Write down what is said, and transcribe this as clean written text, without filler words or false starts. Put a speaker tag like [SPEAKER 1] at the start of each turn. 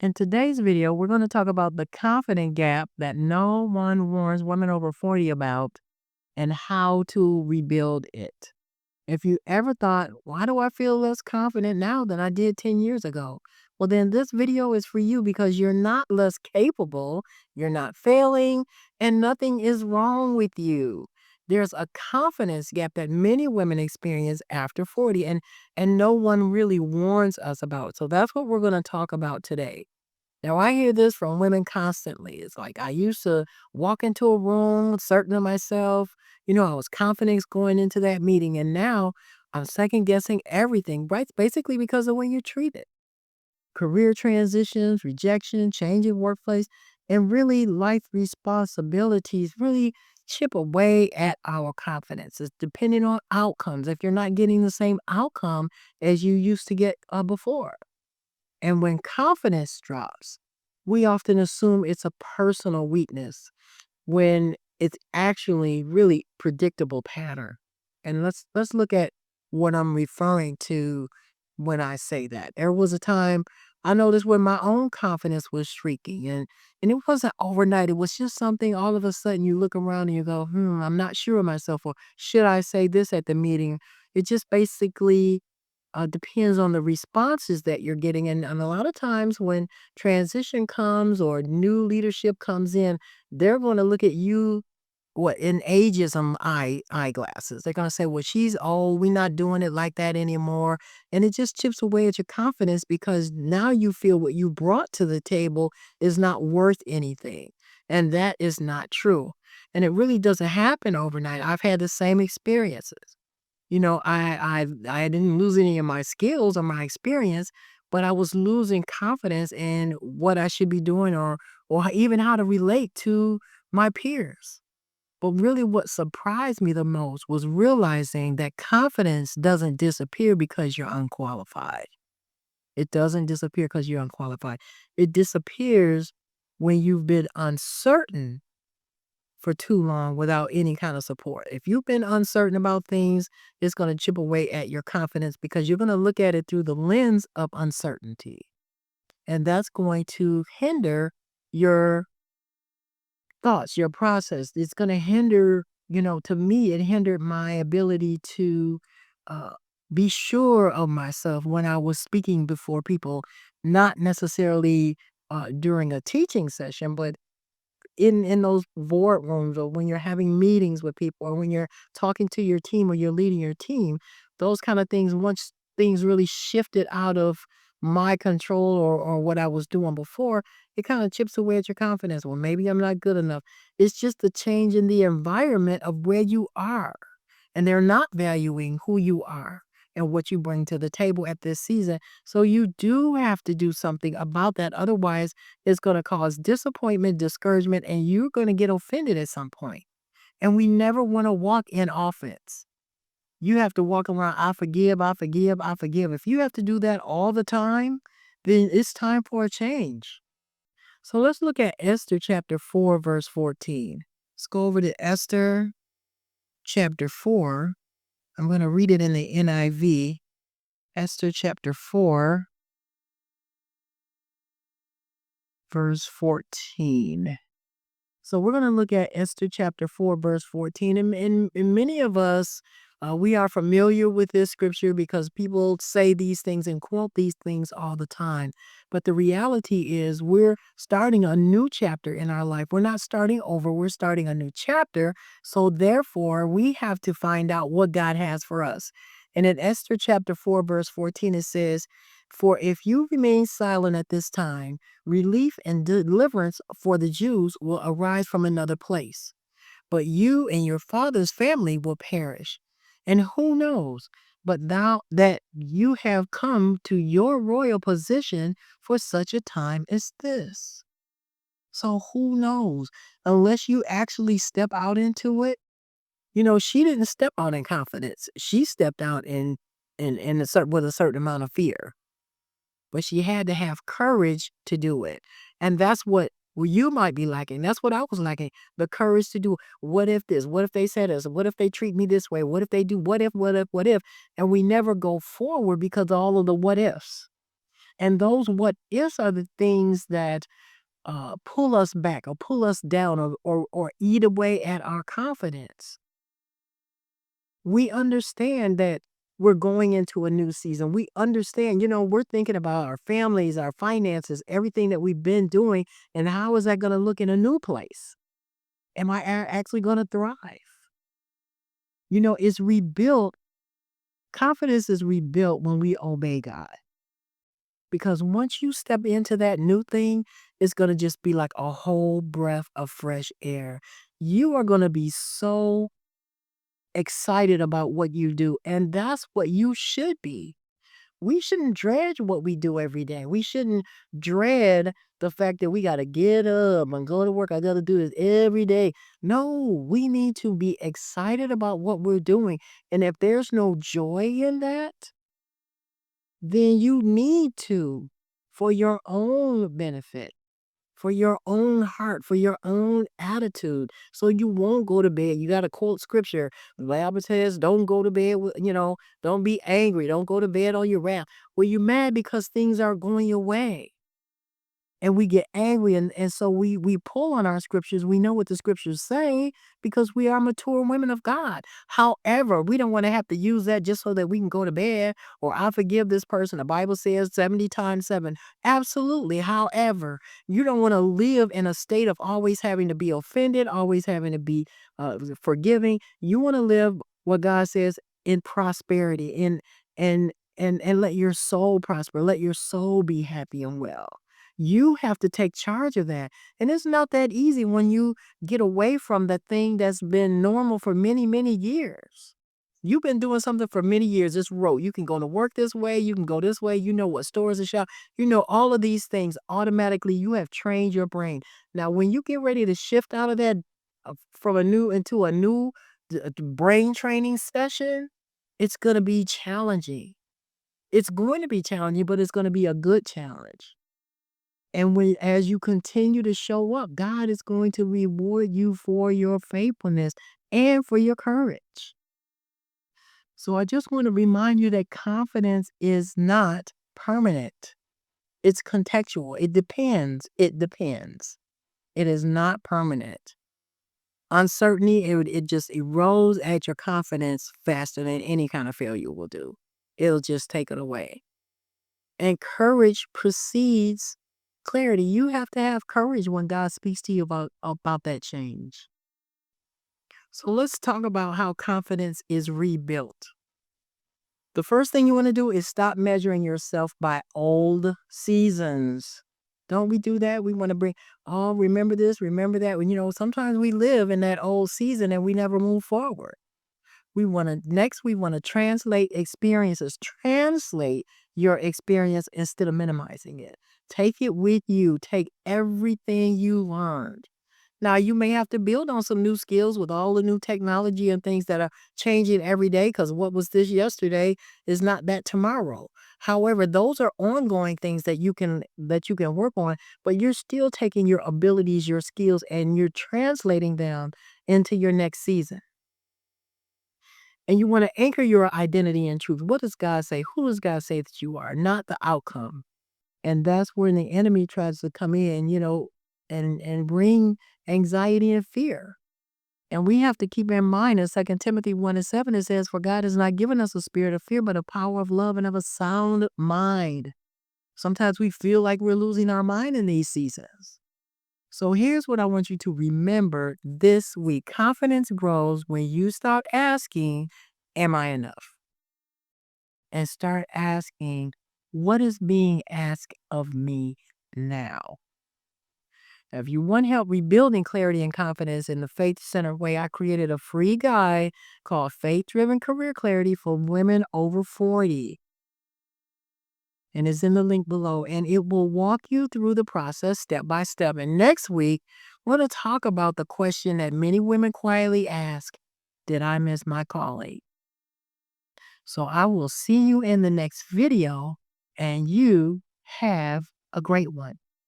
[SPEAKER 1] In today's video, we're going to talk about the confident gap that no one warns women over 40 about and how to rebuild it. If you ever thought, why do I feel less confident now than I did 10 years ago? Well, then this video is for you because you're not less capable, you're not failing, and nothing is wrong with you. There's a confidence gap that many women experience after 40 and no one really warns us about. So that's what we're going to talk about today. Now, I hear this from women constantly. It's like I used to walk into a room, certain of myself. I was confident going into that meeting, and now I'm second guessing everything, right? Basically, because of when you're treated. Career transitions, rejection, changing workplace, and really life responsibilities really chip away at our confidence. It's depending on outcomes. If you're not getting the same outcome as you used to get before. And when confidence drops, we often assume it's a personal weakness when it's actually really predictable pattern. And let's look at what I'm referring to when I say that. There was a time I noticed when my own confidence was shrinking and it wasn't overnight. It was just something all of a sudden you look around and you go, I'm not sure of myself, or should I say this at the meeting? It just basically depends on the responses that you're getting. And a lot of times when transition comes or new leadership comes in, they're going to look at you what in ageism eyeglasses. They're going to say, well, she's old. We're not doing it like that anymore. And it just chips away at your confidence because now you feel what you brought to the table is not worth anything. And that is not true. And it really doesn't happen overnight. I've had the same experiences. I didn't lose any of my skills or my experience, but I was losing confidence in what I should be doing or even how to relate to my peers. But really what surprised me the most was realizing that confidence doesn't disappear because you're unqualified. It doesn't disappear because you're unqualified. It disappears when you've been uncertain for too long without any kind of support. If you've been uncertain about things, it's going to chip away at your confidence because you're going to look at it through the lens of uncertainty. And that's going to hinder your thoughts, your process. It's going to hinder, to me, it hindered my ability to uh, be sure of myself when I was speaking before people, not necessarily during a teaching session, but in those boardrooms or when you're having meetings with people or when you're talking to your team or you're leading your team, those kind of things, once things really shifted out of my control or what I was doing before, it kind of chips away at your confidence. Well, maybe I'm not good enough. It's just the change in the environment of where you are. And they're not valuing who you are and what you bring to the table at this season. So you do have to do something about that. Otherwise, it's going to cause disappointment, discouragement, and you're going to get offended at some point. And we never want to walk in offense. You have to walk around, I forgive, I forgive, I forgive. If you have to do that all the time, then it's time for a change. So let's look at Esther chapter 4, verse 14. Let's go over to Esther chapter 4. I'm going to read it in the NIV. Esther chapter 4, verse 14. So we're going to look at Esther chapter 4, verse 14. And many of us, we are familiar with this scripture because people say these things and quote these things all the time. But the reality is we're starting a new chapter in our life. We're not starting over. We're starting a new chapter. So therefore, we have to find out what God has for us. And in Esther chapter 4, verse 14, it says, "For if you remain silent at this time, relief and deliverance for the Jews will arise from another place, but you and your father's family will perish. And who knows, but now that you have come to your royal position for such a time as this." So who knows? Unless you actually step out into it. She didn't step out in confidence. She stepped out in with a certain amount of fear. But she had to have courage to do it. And that's what you might be lacking. That's what I was lacking. The courage to do, what if this? What if they said this? What if they treat me this way? What if they do? What if, what if, what if? And we never go forward because of all of the what ifs. And those what ifs are the things that pull us back or pull us down or eat away at our confidence. We understand that we're going into a new season. We understand, we're thinking about our families, our finances, everything that we've been doing, and how is that going to look in a new place? Am I actually going to thrive? It's rebuilt. Confidence is rebuilt when we obey God. Because once you step into that new thing, it's going to just be like a whole breath of fresh air. You are going to be so excited about what you do, and that's what you should be. We shouldn't dread what we do every day. We shouldn't dread the fact that we got to get up and go to work. I got to do this every day. No, we need to be excited about what we're doing. And if there's no joy in that, then you need to, for your own benefit, for your own heart, for your own attitude, so you won't go to bed. You got to quote scripture. The Bible says, don't go to bed, don't be angry. Don't go to bed on your wrath. Well, you're mad because things aren't going your way. And we get angry, and so we pull on our scriptures. We know what the scriptures say because we are mature women of God. However, we don't want to have to use that just so that we can go to bed or I forgive this person. The Bible says 70 times 7. Absolutely. However, you don't want to live in a state of always having to be offended, always having to be forgiving. You want to live what God says in prosperity, and let your soul prosper. Let your soul be happy and well. You have to take charge of that. And it's not that easy when you get away from the thing that's been normal for many, many years. You've been doing something for many years. This road, you can go to work this way, you can go this way, you know what stores to shop, all of these things automatically. You have trained your brain. Now, when you get ready to shift out of that from a new into a new brain training session, it's going to be challenging. It's going to be challenging, but it's going to be a good challenge. And as you continue to show up, God is going to reward you for your faithfulness and for your courage. So I just want to remind you that confidence is not permanent. It's contextual. It depends. It depends. It is not permanent. Uncertainty, it just erodes at your confidence faster than any kind of failure will do. It'll just take it away. And courage precedes clarity. You have to have courage when God speaks to you about that change. So let's talk about how confidence is rebuilt. The first thing you want to do is stop measuring yourself by old seasons. Don't we do that? We want to bring, oh, remember this, remember that. Sometimes we live in that old season and we never move forward. We want to translate experiences. Translate your experience instead of minimizing it. Take it with you. Take everything you learned. Now, you may have to build on some new skills with all the new technology and things that are changing every day, because what was this yesterday is not that tomorrow. However, those are ongoing things that you can work on, but you're still taking your abilities, your skills, and you're translating them into your next season. And you want to anchor your identity in truth. What does God say? Who does God say that you are? Not the outcome. And that's when the enemy tries to come in, and bring anxiety and fear. And we have to keep in mind in 2 Timothy 1:7, it says, "For God has not given us a spirit of fear, but a power of love and of a sound mind." Sometimes we feel like we're losing our mind in these seasons. So here's what I want you to remember this week. Confidence grows when you start asking, am I enough? And start asking, what is being asked of me now? If you want help rebuilding clarity and confidence in the faith-centered way, I created a free guide called Faith-Driven Career Clarity for Women Over 40. And it's in the link below. And it will walk you through the process step by step. And next week, we're going to talk about the question that many women quietly ask, did I miss my calling? So I will see you in the next video, and you have a great one.